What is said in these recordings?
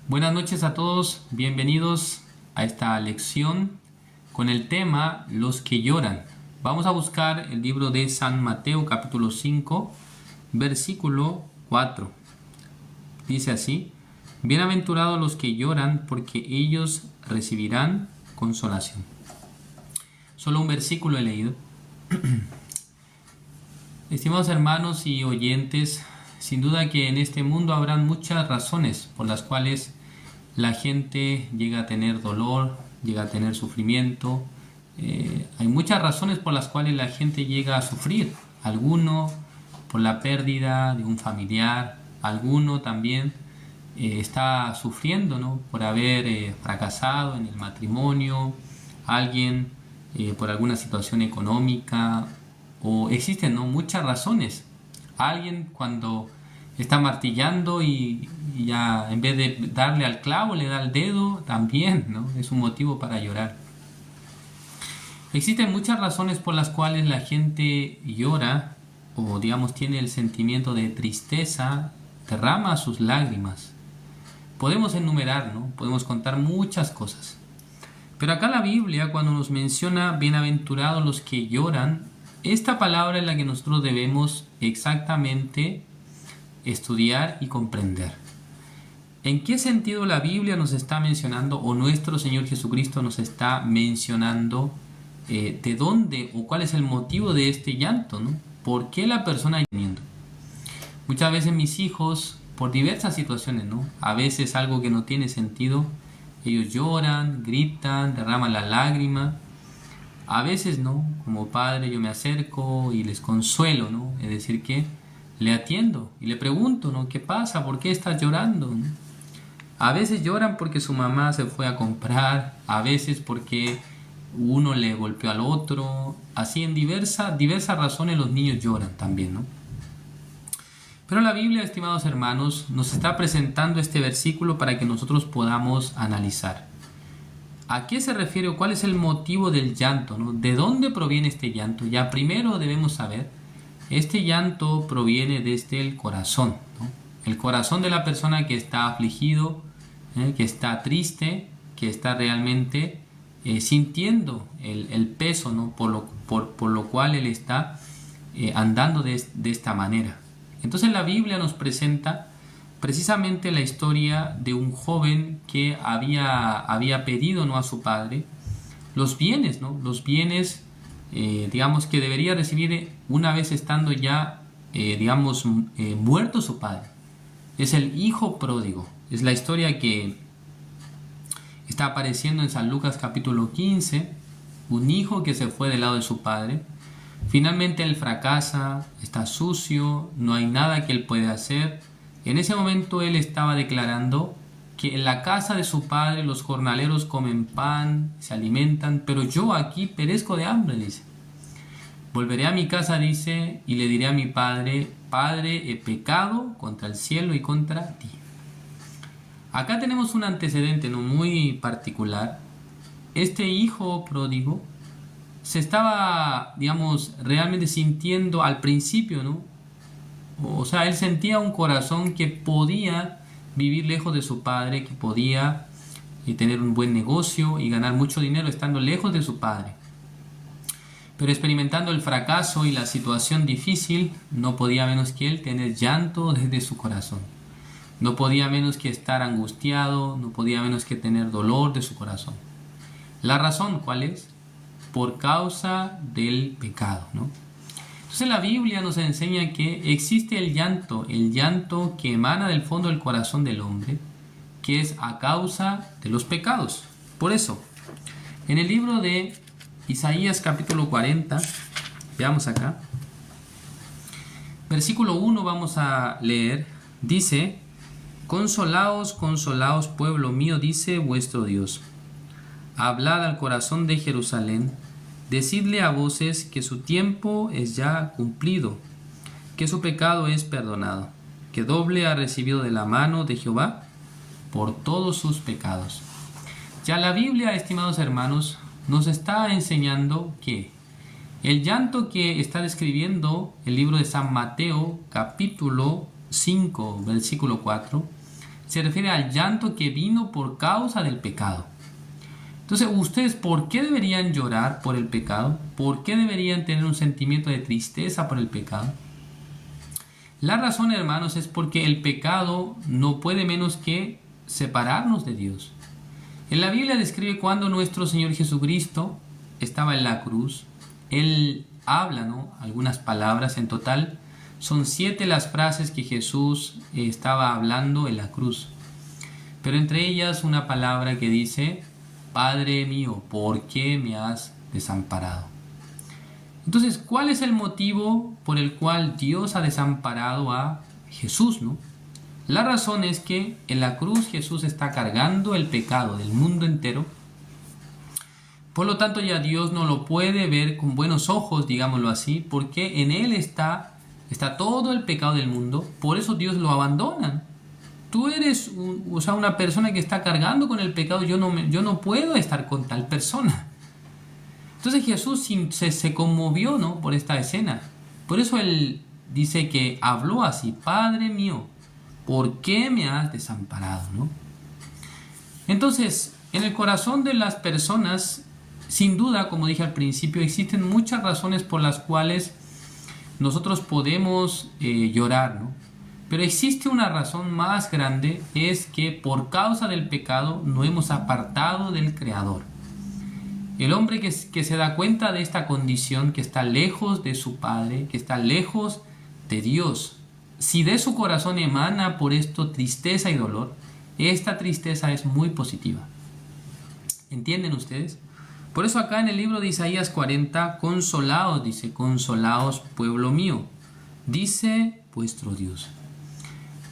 Buenas noches a todos, bienvenidos a esta lección con el tema Los que lloran. Vamos a buscar el libro de San Mateo capítulo 5, versículo 4. Dice así: Bienaventurados los que lloran, porque ellos recibirán consolación. Solo un versículo he leído. Estimados hermanos y oyentes, sin duda que en este mundo habrán muchas razones por las cuales la gente llega a tener dolor, llega a tener sufrimiento. Hay muchas razones por las cuales la gente llega a sufrir. Alguno por la pérdida de un familiar, alguno también está sufriendo, ¿no?, por haber fracasado en el matrimonio, alguien por alguna situación económica, o existen, ¿no?, muchas razones. Alguien cuando está martillando y ya en vez de darle al clavo le da al dedo, también, ¿no?, es un motivo para llorar. Existen muchas razones por las cuales la gente llora, o digamos tiene el sentimiento de tristeza, derrama sus lágrimas. Podemos enumerar, ¿no?, podemos contar muchas cosas. Pero acá la Biblia, cuando nos menciona bienaventurados los que lloran, esta palabra es la que nosotros debemos exactamente estudiar y comprender. ¿En qué sentido la Biblia nos está mencionando, o nuestro Señor Jesucristo nos está mencionando, de dónde o cuál es el motivo de este llanto, ¿no? ¿Por qué la persona está llorando? Muchas veces mis hijos, por diversas situaciones, ¿no?, a veces algo que no tiene sentido, ellos lloran, gritan, derraman la lágrima. A veces, ¿no?, como padre yo me acerco y les consuelo, ¿no?, es decir, que le atiendo y le pregunto, ¿no?, ¿qué pasa? ¿Por qué estás llorando?, ¿no? A veces lloran porque su mamá se fue a comprar, a veces porque uno le golpeó al otro, así en diversas razones los niños lloran también, ¿no? Pero la Biblia, estimados hermanos, nos está presentando este versículo para que nosotros podamos analizar. ¿A qué se refiere o cuál es el motivo del llanto, ¿no? ¿De dónde proviene este llanto? Ya primero debemos saber, este llanto proviene desde el corazón, ¿no? El corazón de la persona que está afligido, que está triste, que está realmente sintiendo el peso, ¿no?, por lo cual él está andando de esta manera. Entonces la Biblia nos presenta precisamente la historia de un joven que había pedido, ¿no?, a su padre los bienes, ¿no?, los bienes, digamos, que debería recibir una vez estando ya, muerto su padre. Es el hijo pródigo. Es la historia que está apareciendo en San Lucas capítulo 15. Un hijo que se fue del lado de su padre. Finalmente él fracasa, está sucio, no hay nada que él pueda hacer. En ese momento él estaba declarando que en la casa de su padre los jornaleros comen pan, se alimentan, pero yo aquí perezco de hambre, dice. Volveré a mi casa, dice, y le diré a mi padre: Padre, he pecado contra el cielo y contra ti. Acá tenemos un antecedente, ¿no?, muy particular. Este hijo pródigo se estaba, digamos, realmente sintiendo al principio, ¿no? O sea, él sentía un corazón que podía vivir lejos de su padre, que podía tener un buen negocio y ganar mucho dinero estando lejos de su padre. Pero experimentando el fracaso y la situación difícil, no podía menos que él tener llanto desde su corazón. No podía menos que estar angustiado, no podía menos que tener dolor de su corazón. ¿La razón cuál es? Por causa del pecado, ¿no? Entonces la Biblia nos enseña que existe el llanto que emana del fondo del corazón del hombre, que es a causa de los pecados. Por eso, en el libro de Isaías capítulo 40, veamos acá, versículo 1 vamos a leer, dice: Consolaos, consolaos, pueblo mío, dice vuestro Dios. Hablad al corazón de Jerusalén, decidle a voces que su tiempo es ya cumplido, que su pecado es perdonado, que doble ha recibido de la mano de Jehová por todos sus pecados. Ya la Biblia, estimados hermanos, nos está enseñando que el llanto que está describiendo el libro de San Mateo, capítulo 5, versículo 4, se refiere al llanto que vino por causa del pecado. Entonces, ustedes, ¿por qué deberían llorar por el pecado? ¿Por qué deberían tener un sentimiento de tristeza por el pecado? La razón, hermanos, es porque el pecado no puede menos que separarnos de Dios. En la Biblia describe cuando nuestro Señor Jesucristo estaba en la cruz. Él habla, ¿no?, algunas palabras. En total son 7 las frases que Jesús estaba hablando en la cruz. Pero entre ellas una palabra que dice: Padre mío, ¿por qué me has desamparado? Entonces, ¿cuál es el motivo por el cual Dios ha desamparado a Jesús, no? La razón es que en la cruz Jesús está cargando el pecado del mundo entero. Por lo tanto, ya Dios no lo puede ver con buenos ojos, digámoslo así, porque en Él está todo el pecado del mundo. Por eso Dios lo abandona. Tú eres una persona que está cargando con el pecado. Yo no puedo estar con tal persona. Entonces Jesús se conmovió, ¿no?, por esta escena. Por eso Él dice que habló así: Padre mío, ¿por qué me has desamparado?, ¿no? Entonces, en el corazón de las personas, sin duda, como dije al principio, existen muchas razones por las cuales nosotros podemos llorar, ¿no? Pero existe una razón más grande, es que por causa del pecado nos hemos apartado del Creador. El hombre que se da cuenta de esta condición, que está lejos de su Padre, que está lejos de Dios, si de su corazón emana por esto tristeza y dolor, esta tristeza es muy positiva. ¿Entienden ustedes? Por eso acá en el libro de Isaías 40, consolaos, dice: consolaos, pueblo mío, dice vuestro Dios.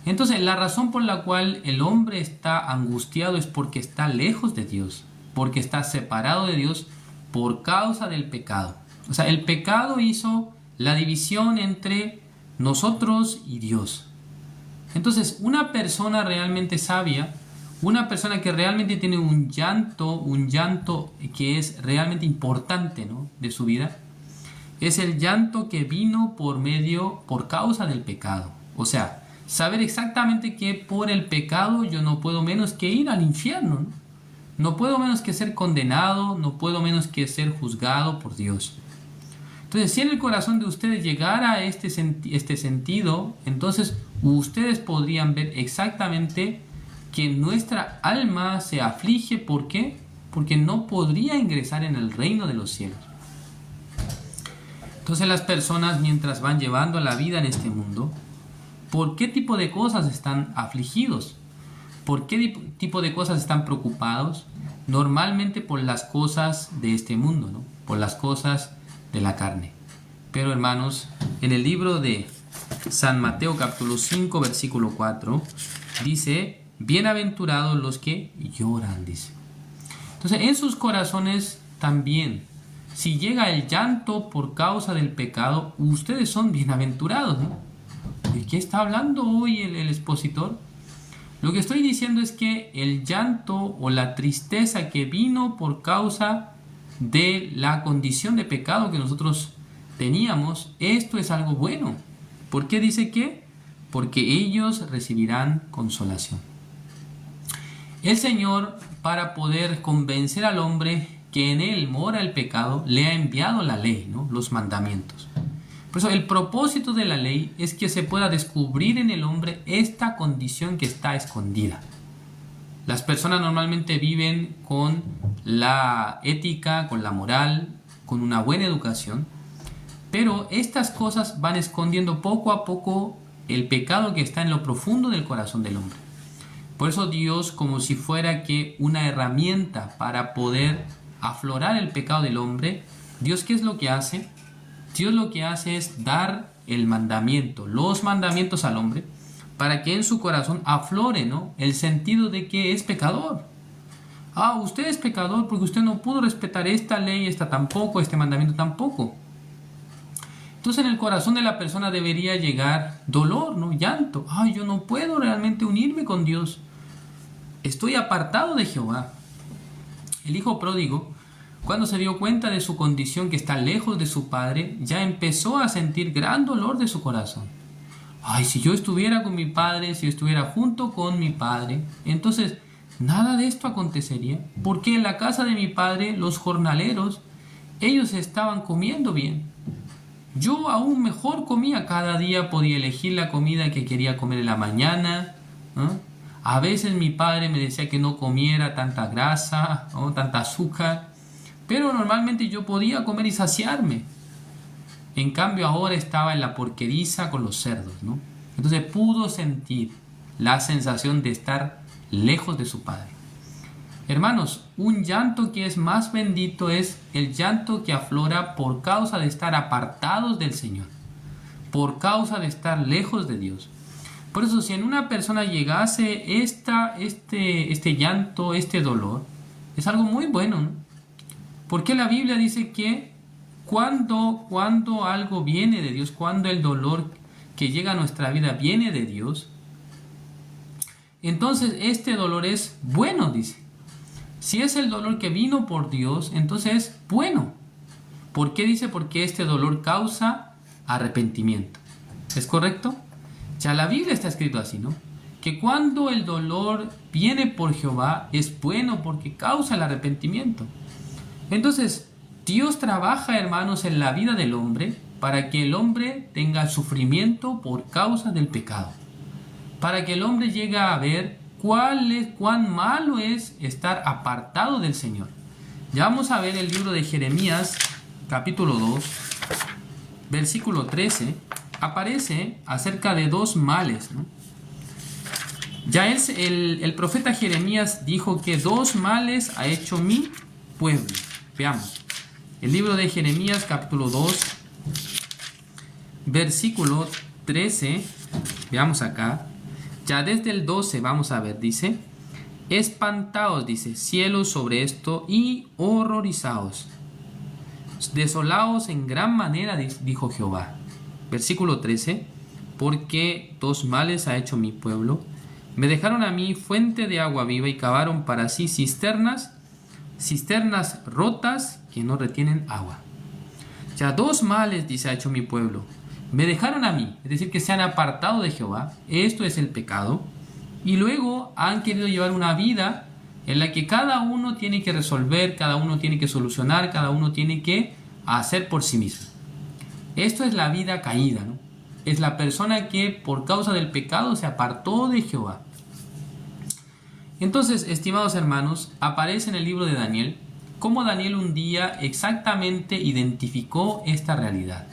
Entonces, la razón por la cual el hombre está angustiado es porque está lejos de Dios, porque está separado de Dios por causa del pecado. O sea, el pecado hizo la división entre nosotros y Dios. Entonces, una persona realmente sabia, una persona que realmente tiene un llanto que es realmente importante, ¿no?, de su vida, es el llanto que vino por causa del pecado. O sea, saber exactamente que por el pecado yo no puedo menos que ir al infierno, ¿no? No puedo menos que ser condenado, no puedo menos que ser juzgado por Dios. Entonces, si en el corazón de ustedes llegara este sentido, entonces ustedes podrían ver exactamente que nuestra alma se aflige. ¿Por qué? Porque no podría ingresar en el reino de los cielos. Entonces, las personas, mientras van llevando la vida en este mundo, ¿por qué tipo de cosas están afligidos? ¿Por qué tipo de cosas están preocupados? Normalmente por las cosas de este mundo, ¿no?, por las cosas de la carne. Pero, hermanos, en el libro de San Mateo capítulo 5 versículo 4 dice: bienaventurados los que lloran, dice. Entonces, en sus corazones también, si llega el llanto por causa del pecado, ustedes son bienaventurados, ¿no? ¿De qué está hablando hoy el expositor? Lo que estoy diciendo es que el llanto o la tristeza que vino por causa de la condición de pecado que nosotros teníamos, esto es algo bueno. ¿Por qué dice que? Porque ellos recibirán consolación. El Señor, para poder convencer al hombre que en él mora el pecado, le ha enviado la ley, ¿no?, los mandamientos. Por eso el propósito de la ley es que se pueda descubrir en el hombre esta condición que está escondida. Las personas normalmente viven con la ética, con la moral, con una buena educación, pero estas cosas van escondiendo poco a poco el pecado que está en lo profundo del corazón del hombre. Por eso Dios, como si fuera que una herramienta para poder aflorar el pecado del hombre, Dios, ¿qué es lo que hace? Dios lo que hace es dar el mandamiento, los mandamientos al hombre, para que en su corazón aflore, ¿no?, el sentido de que es pecador. Usted es pecador porque usted no pudo respetar esta ley, esta tampoco, este mandamiento tampoco. Entonces, en el corazón de la persona debería llegar dolor, ¿no?, llanto. Yo no puedo realmente unirme con Dios. Estoy apartado de Jehová. El hijo pródigo, cuando se dio cuenta de su condición, que está lejos de su padre, ya empezó a sentir gran dolor de su corazón. Ay, si yo estuviera con mi padre, si yo estuviera junto con mi padre, entonces nada de esto acontecería, porque en la casa de mi padre los jornaleros, ellos estaban comiendo bien. Yo aún mejor comía, cada día podía elegir la comida que quería comer en la mañana, ¿no? A veces mi padre me decía que no comiera tanta grasa, ¿no? Tanta azúcar, pero normalmente yo podía comer y saciarme. En cambio ahora estaba en la porqueriza con los cerdos, ¿no? Entonces pudo sentir la sensación de estar lejos de su padre. Hermanos, un llanto que es más bendito es el llanto que aflora por causa de estar apartados del Señor, por causa de estar lejos de Dios. Por eso, si en una persona llegase este llanto, este dolor, es algo muy bueno, ¿no? Porque la Biblia dice que cuando algo viene de Dios, cuando el dolor que llega a nuestra vida viene de Dios, entonces este dolor es bueno, dice. Si es el dolor que vino por Dios, entonces es bueno. ¿Por qué dice? Porque este dolor causa arrepentimiento. ¿Es correcto? Ya la Biblia está escrito así, ¿no? Que cuando el dolor viene por Jehová es bueno porque causa el arrepentimiento. Entonces, Dios trabaja, hermanos, en la vida del hombre para que el hombre tenga sufrimiento por causa del pecado. Para que el hombre llegue a ver cuán malo es estar apartado del Señor. Ya vamos a ver el libro de Jeremías, capítulo 2, versículo 13. Aparece acerca de dos males, ¿no? Ya el profeta Jeremías dijo que dos males ha hecho mi pueblo. Veamos. El libro de Jeremías, capítulo 2, versículo 13. Veamos acá. Ya desde el 12 vamos a ver, dice: espantaos, dice, cielos sobre esto y horrorizaos. Desolaos en gran manera, dijo Jehová. Versículo 13. Porque dos males ha hecho mi pueblo. Me dejaron a mí fuente de agua viva y cavaron para sí cisternas rotas que no retienen agua. Ya dos males, dice, ha hecho mi pueblo. Me dejaron a mí, es decir, que se han apartado de Jehová. Esto es el pecado. Y luego han querido llevar una vida en la que cada uno tiene que resolver, cada uno tiene que solucionar, cada uno tiene que hacer por sí mismo. Esto es la vida caída, ¿no? Es la persona que por causa del pecado se apartó de Jehová. Entonces, estimados hermanos, aparece en el libro de Daniel cómo Daniel un día exactamente identificó esta realidad.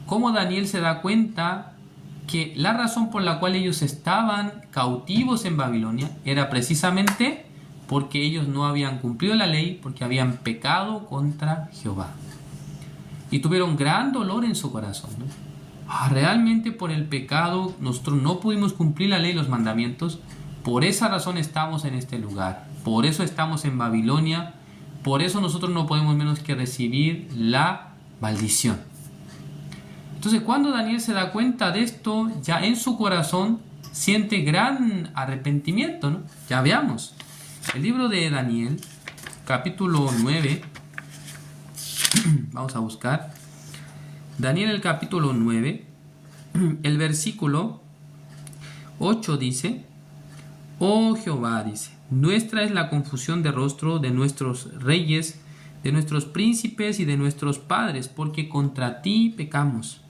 Cómo Daniel se da cuenta que la razón por la cual ellos estaban cautivos en Babilonia era precisamente porque ellos no habían cumplido la ley, porque habían pecado contra Jehová. Y tuvieron gran dolor en su corazón, ¿no? Realmente por el pecado nosotros no pudimos cumplir la ley y los mandamientos. Por esa razón estamos en este lugar. Por eso estamos en Babilonia. Por eso nosotros no podemos menos que recibir la maldición. Entonces, cuando Daniel se da cuenta de esto, ya en su corazón siente gran arrepentimiento, ¿no? Ya veamos. El libro de Daniel, capítulo 9. Vamos a buscar. Daniel, el capítulo 9, el versículo 8 dice: oh Jehová, dice, nuestra es la confusión de rostro de nuestros reyes, de nuestros príncipes y de nuestros padres, porque contra ti pecamos.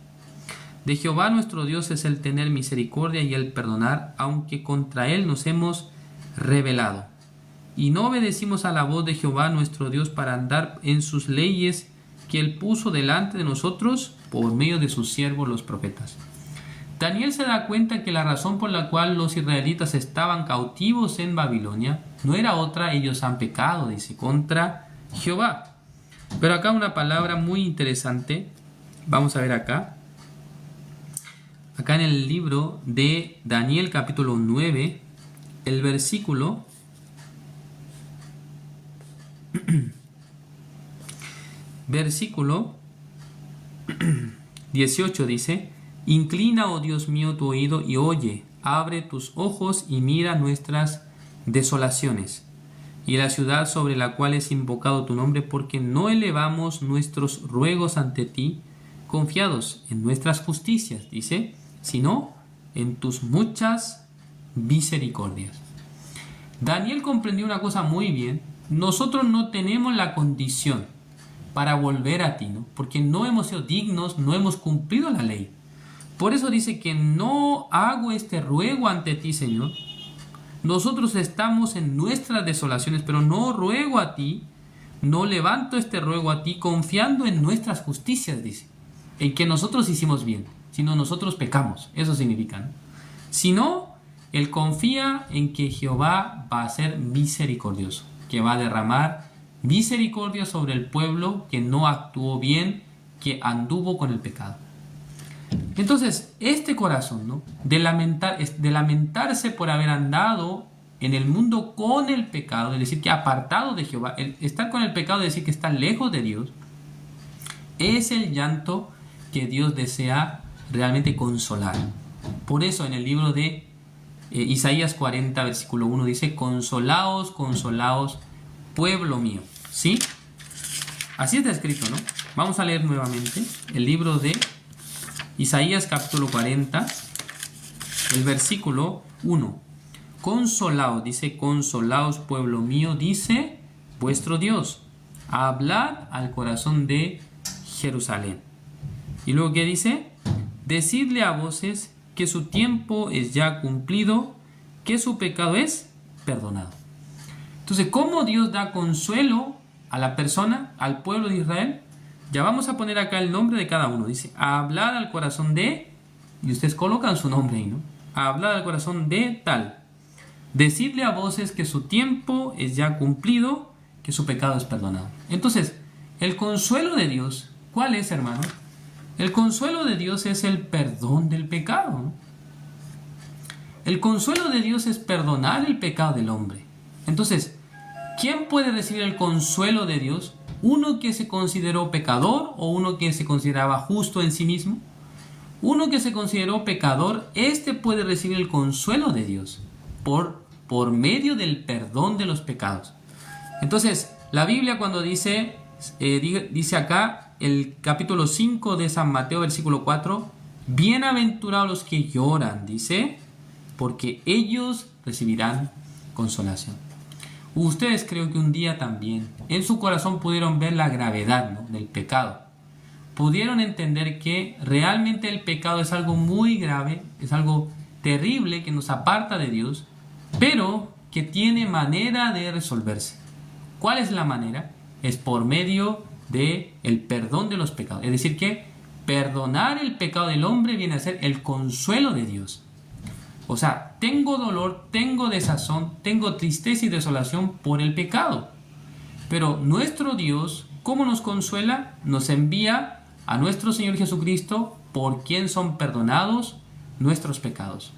De Jehová nuestro Dios es el tener misericordia y el perdonar, aunque contra él nos hemos rebelado. Y no obedecimos a la voz de Jehová nuestro Dios para andar en sus leyes que él puso delante de nosotros por medio de sus siervos los profetas. Daniel se da cuenta que la razón por la cual los israelitas estaban cautivos en Babilonia no era otra: ellos han pecado, dice, contra Jehová. Pero acá una palabra muy interesante, vamos a ver acá en el libro de Daniel capítulo 9, el versículo versículo 18 dice: inclina, oh Dios mío, tu oído y oye, abre tus ojos y mira nuestras desolaciones y la ciudad sobre la cual es invocado tu nombre, porque no elevamos nuestros ruegos ante ti confiados en nuestras justicias, dice, sino en tus muchas misericordias. Daniel comprendió una cosa muy bien. Nosotros no tenemos la condición para volver a ti, ¿no? Porque no hemos sido dignos, no hemos cumplido la ley. Por eso dice que no hago este ruego ante ti, Señor. Nosotros estamos en nuestras desolaciones, pero no ruego a ti, no levanto este ruego a ti confiando en nuestras justicias, dice, en que nosotros hicimos bien, sino nosotros pecamos. Eso significa, ¿no? Sino, él confía en que Jehová va a ser misericordioso, que va a derramar misericordia sobre el pueblo que no actuó bien, que anduvo con el pecado. Entonces, este corazón, ¿no?, de lamentarse por haber andado en el mundo con el pecado, es decir, que apartado de Jehová, el estar con el pecado, es decir, que está lejos de Dios, es el llanto que Dios desea realmente consolar. Por eso en el libro de Isaías 40, versículo 1 dice: consolaos, consolaos, pueblo mío. ¿Sí? Así está escrito, ¿no? Vamos a leer nuevamente el libro de Isaías capítulo 40, el versículo 1. Consolaos, dice, consolaos, pueblo mío, dice vuestro Dios. Hablad al corazón de Jerusalén. Y luego, ¿qué dice? Decidle a voces que su tiempo es ya cumplido, que su pecado es perdonado. Entonces, ¿cómo Dios da consuelo a la persona, al pueblo de Israel? Ya vamos a poner acá el nombre de cada uno. Dice, hablar al corazón de, y ustedes colocan su nombre ahí, ¿no? Hablar al corazón de tal. Decidle a voces que su tiempo es ya cumplido, que su pecado es perdonado. Entonces, el consuelo de Dios, ¿cuál es, hermano? El consuelo de Dios es el perdón del pecado, ¿no? El consuelo de Dios es perdonar el pecado del hombre. Entonces, ¿quién puede recibir el consuelo de Dios? ¿Uno que se consideró pecador o uno que se consideraba justo en sí mismo? Uno que se consideró pecador, este puede recibir el consuelo de Dios por medio del perdón de los pecados. Entonces, la Biblia cuando dice acá, el capítulo 5 de San Mateo, versículo 4, bienaventurados los que lloran, dice, porque ellos recibirán consolación. Ustedes creo que un día también en su corazón pudieron ver la gravedad, ¿no?, del pecado. Pudieron entender que realmente el pecado es algo muy grave, es algo terrible que nos aparta de Dios, pero que tiene manera de resolverse. ¿Cuál es la manera? Es por medio de el perdón de los pecados. Es decir, que perdonar el pecado del hombre viene a ser el consuelo de Dios. O sea, tengo dolor, tengo desazón, tengo tristeza y desolación por el pecado. Pero nuestro Dios, ¿cómo nos consuela? Nos envía a nuestro Señor Jesucristo, por quien son perdonados nuestros pecados.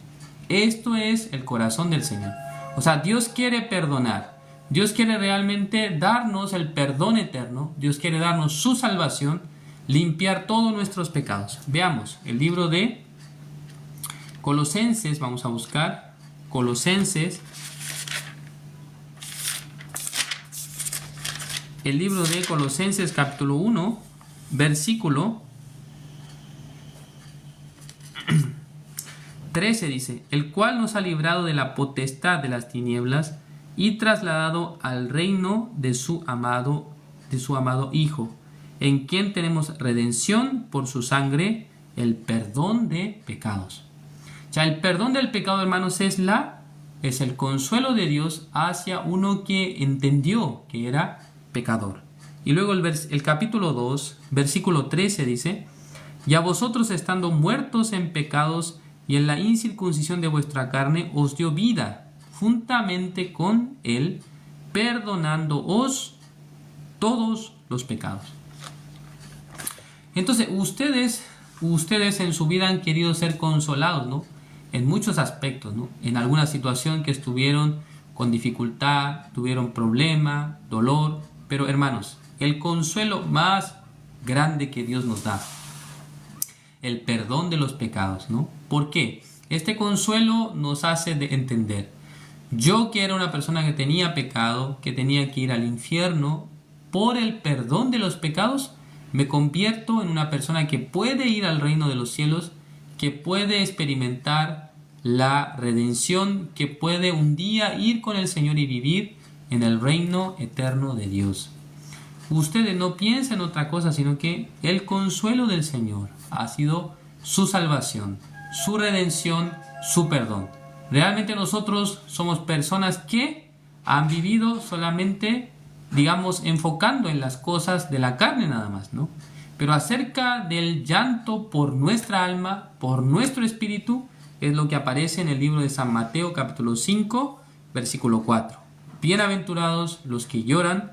Esto es el corazón del Señor. O sea, Dios quiere perdonar. Dios quiere realmente darnos el perdón eterno. Dios quiere darnos su salvación, limpiar todos nuestros pecados. Veamos el libro de Colosenses, vamos a buscar Colosenses, el libro de Colosenses capítulo 1, versículo 13 dice, el cual nos ha librado de la potestad de las tinieblas y trasladado al reino de su amado Hijo, en quien tenemos redención por su sangre, el perdón de pecados. O sea, el perdón del pecado, hermanos, es el consuelo de Dios hacia uno que entendió que era pecador. Y luego el capítulo 2, versículo 13 dice, y a vosotros estando muertos en pecados y en la incircuncisión de vuestra carne, os dio vida juntamente con él, perdonándoos todos los pecados. Entonces, ustedes en su vida han querido ser consolados, ¿no?, en muchos aspectos, ¿no?, en alguna situación que estuvieron con dificultad, tuvieron problema, dolor, pero hermanos, el consuelo más grande que Dios nos da, el perdón de los pecados, ¿no? ¿Por qué? Este consuelo nos hace entender, yo que era una persona que tenía pecado, que tenía que ir al infierno, por el perdón de los pecados, me convierto en una persona que puede ir al reino de los cielos, que puede experimentar la redención que puede un día ir con el Señor y vivir en el reino eterno de Dios. Ustedes no piensen en otra cosa, sino que el consuelo del Señor ha sido su salvación, su redención, su perdón. Realmente nosotros somos personas que han vivido solamente, digamos, enfocando en las cosas de la carne nada más, ¿no? Pero acerca del llanto por nuestra alma, por nuestro espíritu, es lo que aparece en el libro de San Mateo, capítulo 5, versículo 4. Bienaventurados los que lloran,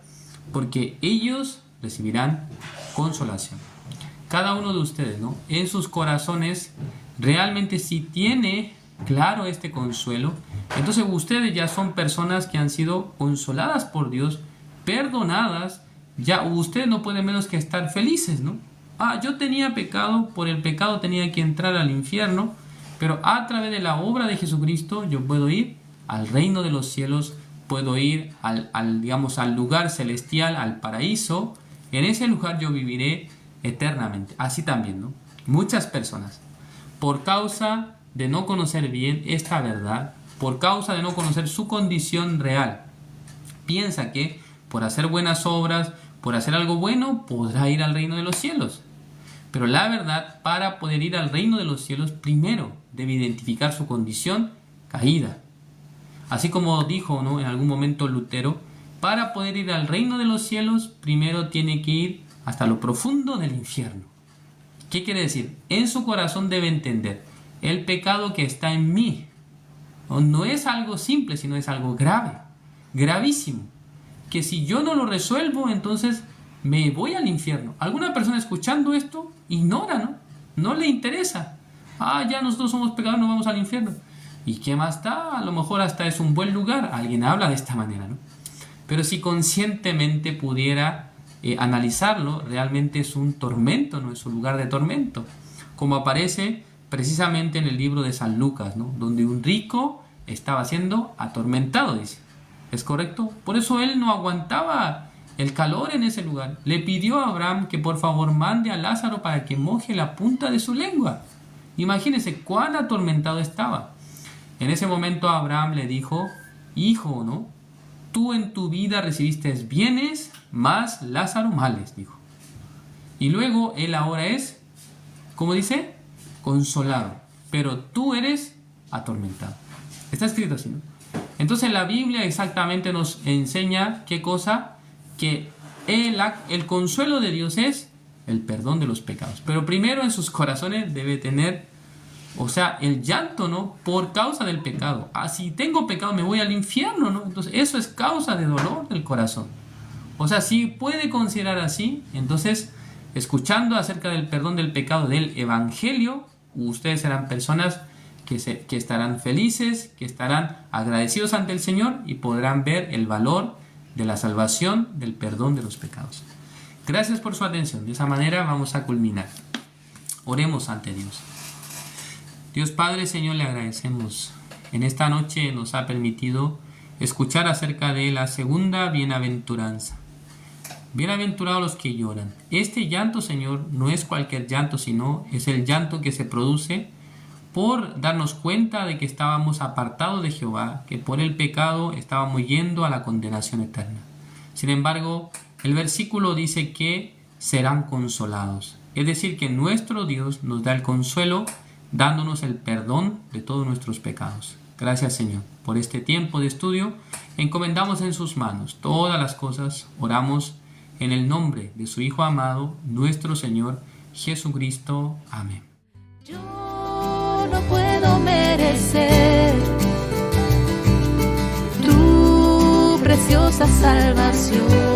porque ellos recibirán consolación. Cada uno de ustedes, ¿no?, en sus corazones, realmente si tiene claro este consuelo, entonces ustedes ya son personas que han sido consoladas por Dios, perdonadas. Ya ustedes no pueden menos que estar felices, ¿no? Yo tenía pecado, por el pecado tenía que entrar al infierno, pero a través de la obra de Jesucristo yo puedo ir al reino de los cielos, puedo ir digamos, al lugar celestial, al paraíso. En ese lugar yo viviré eternamente. Así también, ¿no?, muchas personas, por causa de no conocer bien esta verdad, por causa de no conocer su condición real, piensa que por hacer buenas obras, por hacer algo bueno, podrá ir al reino de los cielos. Pero la verdad, para poder ir al reino de los cielos, primero debe identificar su condición caída. Así como dijo, ¿no?, en algún momento Lutero, para poder ir al reino de los cielos, primero tiene que ir hasta lo profundo del infierno. ¿Qué quiere decir? En su corazón debe entender el pecado que está en mí. No es algo simple, sino es algo grave, gravísimo, que si yo no lo resuelvo, entonces me voy al infierno. Alguna persona escuchando esto ignora, ¿no? No le interesa. Ya nosotros somos pecadores, nos vamos al infierno. ¿Y qué más da? A lo mejor hasta es un buen lugar. Alguien habla de esta manera, ¿no? Pero si conscientemente pudiera analizarlo, realmente es un tormento, ¿no? Es un lugar de tormento. Como aparece precisamente en el libro de San Lucas, ¿no?, donde un rico estaba siendo atormentado, dice. ¿Es correcto? Por eso él no aguantaba el calor en ese lugar. Le pidió a Abraham que por favor mande a Lázaro para que moje la punta de su lengua. Imagínense cuán atormentado estaba. En ese momento Abraham le dijo: hijo, ¿no?, tú en tu vida recibiste bienes, más Lázaro males, dijo. Y luego él ahora es, ¿cómo dice?, consolado, pero tú eres atormentado. Está escrito así, ¿no? Entonces la Biblia exactamente nos enseña ¿qué cosa? Que el consuelo de Dios es el perdón de los pecados. Pero primero en sus corazones debe tener, el llanto, ¿no?, por causa del pecado. Si tengo pecado me voy al infierno, ¿no? Entonces eso es causa de dolor del corazón. Si puede considerar así, entonces escuchando acerca del perdón del pecado del Evangelio, ustedes serán personas que estarán felices, que estarán agradecidos ante el Señor y podrán ver el valor de la salvación, del perdón de los pecados. Gracias por su atención. De esa manera vamos a culminar. Oremos ante Dios. Dios Padre, Señor, le agradecemos. En esta noche nos ha permitido escuchar acerca de la segunda bienaventuranza. Bienaventurados los que lloran. Este llanto, Señor, no es cualquier llanto, sino es el llanto que se produce por darnos cuenta de que estábamos apartados de Jehová, que por el pecado estábamos yendo a la condenación eterna. Sin embargo, el versículo dice que serán consolados. Es decir, que nuestro Dios nos da el consuelo, dándonos el perdón de todos nuestros pecados. Gracias, Señor, por este tiempo de estudio. Encomendamos en sus manos todas las cosas. Oramos en el nombre de su Hijo amado, nuestro Señor Jesucristo. Amén. Yo no puedo merecer tu preciosa salvación.